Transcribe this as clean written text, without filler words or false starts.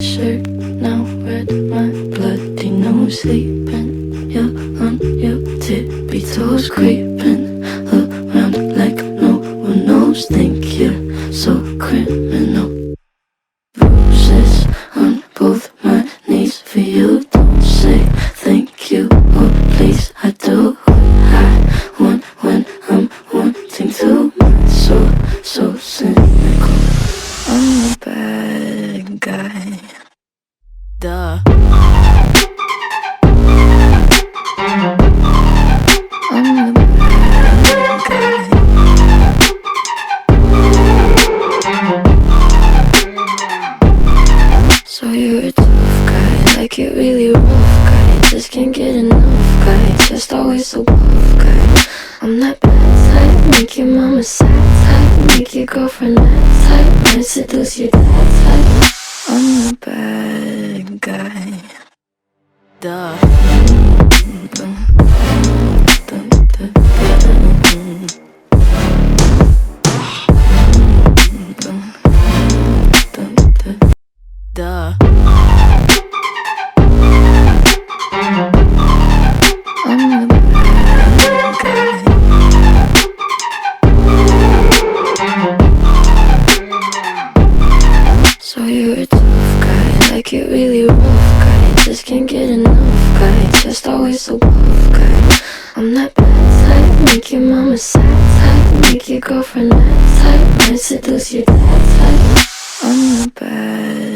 shirt now red, my bloody nose sleeping. You're on your tippy toes, creeping around like no one knows. Think you're so criminal. Bruises on both my knees for you. Don't say thank you or please. I do what I want when I'm wanting to. So cynical. I'm a bad guy. Duh. I'm the bad guy. So you're a tough guy, like you're really rough guy. Just can't get enough guy, just always so buff guy. I'm that bad type, make your mama sad type, make your girlfriend mad type, might seduce your dad type. I'm the bad guy. Duh. Duh. I'm the bad guy. So you're a tough guy, like you're really rough guy. Just can't get enough guy, just always so buff guy. I'm that bad type, make your mama sad type, make your girlfriend mad type, might seduce your dad type. I'm the bad